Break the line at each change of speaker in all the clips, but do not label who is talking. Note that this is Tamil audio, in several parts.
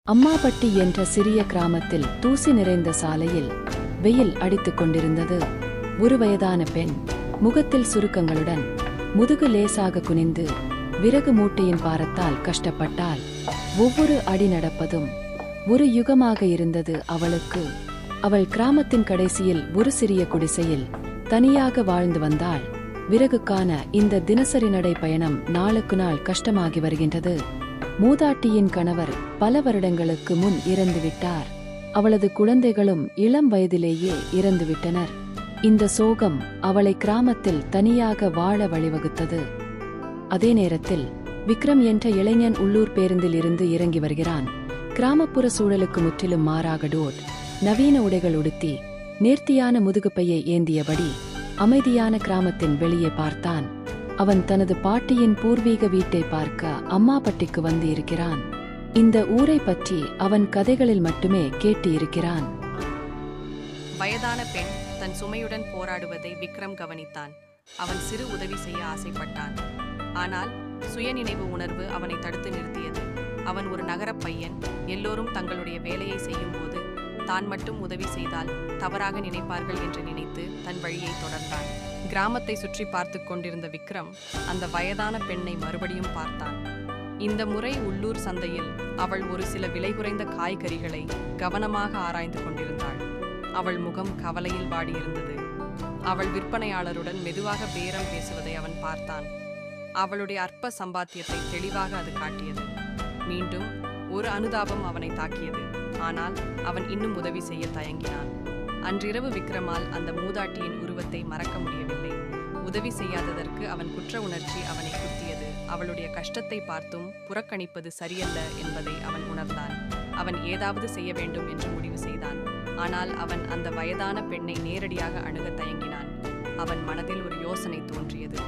அம்மாபட்டி என்ற சிறிய கிராமத்தில் தூசி நிறைந்த சாலையில் வெயில் அடித்துக் கொண்டிருந்தது. ஒரு வயதான பெண் முகத்தில் சுருக்கங்களுடன் முதுகு லேசாக குனிந்து விறகு மூட்டையின் பாரத்தால் கஷ்டப்பட்டாள். ஒவ்வொரு அடி நடப்பதும் ஒரு யுகமாக இருந்தது அவளுக்கு. அவள் கிராமத்தின் கடைசியில் ஒரு சிறிய குடிசையில் தனியாக வாழ்ந்து வந்தாள். விறகுக்கான இந்த தினசரி நடை பயணம் நாளுக்கு நாள் கஷ்டமாகி வருகின்றது. மூதாட்டியின் கணவர் பல வருடங்களுக்கு முன் இறந்துவிட்டார். அவளது குழந்தைகளும் இளம் வயதிலேயே இறந்துவிட்டனர். இந்த சோகம் அவளை கிராமத்தில் தனியாக வாழ வழிவகுத்தது. அதே நேரத்தில் விக்ரம் என்ற இளைஞன் உள்ளூர் பேருந்தில் இருந்து இறங்கி வருகிறான். கிராமப்புற சூழலுக்கு முற்றிலும் மாறாக டோட் நவீன உடைகள் உடுத்தி நேர்த்தியான முதுகுப்பையை ஏந்தியபடி அமைதியான கிராமத்தின் வெளியே பார்த்தான். அவன் தனது பாட்டியின் பூர்வீக வீட்டை பார்க்க அம்மாபட்டிக்கு வந்து இருக்கிறான். இந்த ஊரை பற்றி அவன் கதைகளில் மட்டுமே கேட்டு இருக்கிறான்.
வயதான பெண் தன் சுமையுடன் போராடுவதை விக்ரம் கவனித்தான். அவன் சிறு உதவி செய்ய ஆசைப்பட்டான். ஆனால் சுயநினைவு உணர்வு அவனை தடுத்து நிறுத்தியது. அவன் ஒரு நகரப் பையன். எல்லோரும் தங்களுடைய வேலையை செய்யும் போது தான் மட்டும் உதவி செய்தால் தவறாக நினைப்பார்கள் என்று நினைத்து தன் வழியை தொடர்ந்தான். கிராமத்தை சுற்றி பார்த்து கொண்டிருந்த விக்ரம் அந்த வயதான பெண்ணை மறுபடியும் பார்த்தான். இந்த முறை உள்ளூர் சந்தையில் அவள் ஒரு சில விலை குறைந்த காய்கறிகளை கவனமாக ஆராய்ந்து கொண்டிருந்தாள். அவள் முகம் கவலையில் வாடியிருந்தது. அவள் விற்பனையாளருடன் மெதுவாக பேரம் பேசுவதை அவன் பார்த்தான். அவளுடைய அற்ப சம்பாத்தியத்தை தெளிவாக அது காட்டியது. மீண்டும் ஒரு அனுதாபம் அவனை தாக்கியது. ஆனால் அவன் இன்னும் உதவி செய்ய தயங்கினான். அன்றிரவு விக்ரமால் அந்த மூதாட்டியின் உருவத்தை மறக்க முடியவில்லை. உதவி செய்யாததற்கு அவன் குற்ற உணர்ச்சி அவனை குத்தியது. அவளுடைய கஷ்டத்தை பார்த்தும் புறக்கணிப்பது சரியல்ல என்பதை அவன் உணர்ந்தான். அவன் ஏதாவது செய்ய வேண்டும் என்று முடிவு செய்தான். ஆனால் அவன் அந்த வயதான பெண்ணை நேரடியாக அணுக தயங்கினான். அவன் மனதில் ஒரு யோசனை தோன்றியது.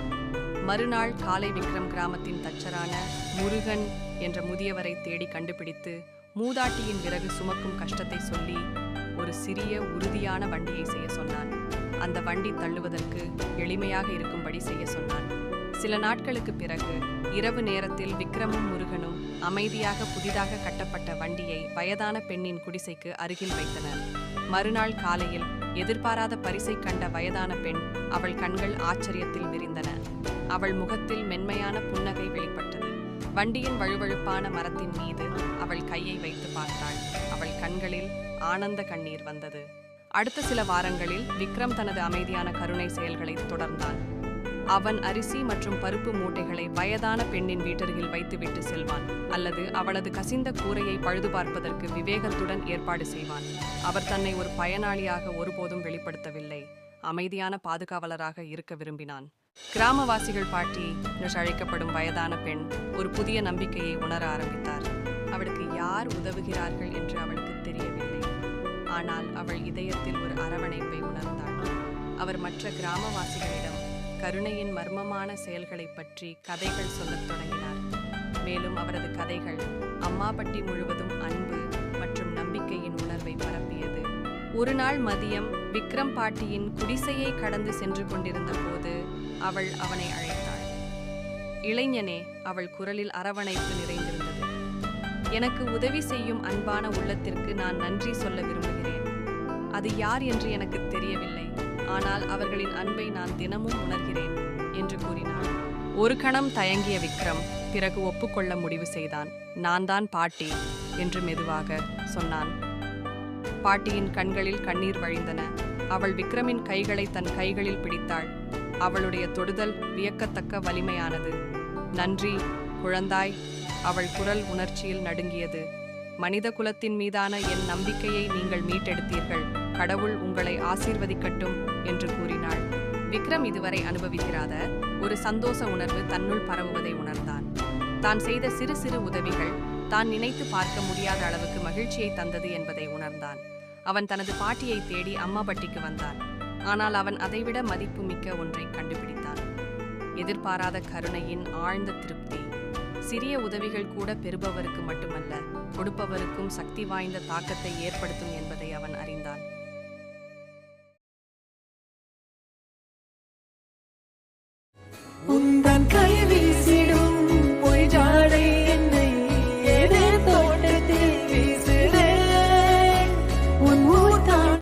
மறுநாள் காலை விக்ரம் கிராமத்தின் தச்சரான முருகன் என்ற முதியவரை தேடி கண்டுபிடித்து மூதாட்டியின் விறகு சுமக்கும் கஷ்டத்தை சொல்லி ஒரு சிறிய உறுதியான வண்டியை செய்ய சொன்னான். அந்த வண்டி தள்ளுவதற்கு எளிமையாக இருக்கும்படி செய்ய சொன்னான். சில நாட்களுக்கு பிறகு இரவு நேரத்தில் விக்ரமும் முருகனும் அமைதியாக புதிதாக கட்டப்பட்ட வண்டியை வயதான பெண்ணின் குடிசைக்கு அருகில் வைத்தனர். மறுநாள் காலையில் எதிர்பாராத பரிசை கண்ட வயதான பெண் அவள் கண்கள் ஆச்சரியத்தில் விரிந்தன. அவள் முகத்தில் மென்மையான புன்னகை வெளிப்பட்டது. வண்டியின் வழுவழுப்பான மரத்தின் மீது அவள் கையை வைத்து பார்த்தாள். அவள் கண்களில் ஆனந்த கண்ணீர் வந்தது. அடுத்த சில வாரங்களில் விக்ரம் தனது அமைதியான கருணை செயல்களை தொடர்ந்தான். அவன் அரிசி மற்றும் பருப்பு மூட்டைகளை வயதான பெண்ணின் வீட்டருகில் வைத்துவிட்டு செல்வான், அல்லது அவளது கசிந்த கூரையை பழுது பார்ப்பதற்கு விவேகத்துடன் ஏற்பாடு செய்வான். அவர் தன்னை ஒரு பயனாளியாக ஒருபோதும் வெளிப்படுத்தவில்லை. அமைதியான பாதுகாவலராக இருக்க விரும்பினான். கிராமவாசிகள் பாட்டி என்று அழைக்கப்படும் வயதான பெண் ஒரு புதிய நம்பிக்கையை உணர ஆரம்பித்தார். அவளுக்கு யார் உதவுகிறார்கள் என்று அவளுக்கு தெரியவில்லை. ஆனால் அவள் இதயத்தில் ஒரு அரவணைப்பை உணர்ந்தாள். அவர் மற்ற கிராமவாசிகளிடம் கருணையின் மர்மமான செயல்களை பற்றி கதைகள் சொல்லத் தொடங்கினார். மேலும் அவரது கதைகள் அம்மாபட்டி முழுவதும் அன்பு மற்றும் நம்பிக்கையின் உணர்வை பரப்பியது. ஒரு நாள் மதியம் விக்ரம் பாட்டியின் குடிசையை கடந்து சென்று கொண்டிருந்த போது அவள் அவனை அழைத்தாள். இளைஞனே, அவள் குரலில் அரவணைப்பு நிறைந்திருந்தது. எனக்கு உதவி செய்யும் அன்பான உள்ளத்திற்கு நான் நன்றி சொல்ல விரும்புகிறேன். அது யார் என்று எனக்கு தெரியவில்லை, ஆனால் அவர்களின் அன்பை நான் தினமும் உணர்கிறேன் என்று கூறினாள். ஒரு கணம் தயங்கிய விக்ரம் பிறகு ஒப்புக்கொள்ள முடிவு செய்தான். நான் தான் பாட்டி என்று மெதுவாக சொன்னான். பாட்டியின் கண்களில் கண்ணீர் வழிந்தன. அவள் விக்ரமின் கைகளை தன் கைகளில் பிடித்தாள். அவளுடைய தொடுதல் வியக்கத்தக்க வலிமையானது. நன்றி குழந்தாய். அவள் குரல் உணர்ச்சியில் நடுங்கியது. மனித குலத்தின் மீதான என் நம்பிக்கையை நீங்கள் மீட்டெடுத்தீர்கள். கடவுள் உங்களை ஆசீர்வதிக்கட்டும் என்று கூறினாள். விக்ரம் இதுவரை அனுபவித்திராத ஒரு சந்தோஷ உணர்வு தன்னுள் பரவுவதை உணர்ந்தான். தான் செய்த சிறு சிறு உதவிகள் தான் நினைத்து பார்க்க முடியாத அளவுக்கு மகிழ்ச்சியை தந்தது என்பதை உணர்ந்தான். அவன் தனது பாட்டியை தேடி அம்மாபட்டிக்கு வந்தான். ஆனால் அவன் அதைவிட மதிப்புமிக்க ஒன்றை கண்டுபிடித்தான். எதிர்பாராத கருணையின் ஆழ்ந்த திருப்தி. சிறிய உதவிகள் கூட பெறுபவருக்கு மட்டுமல்ல, கொடுப்பவருக்கும் சக்தி வாய்ந்த தாக்கத்தை ஏற்படுத்தும் என்பதை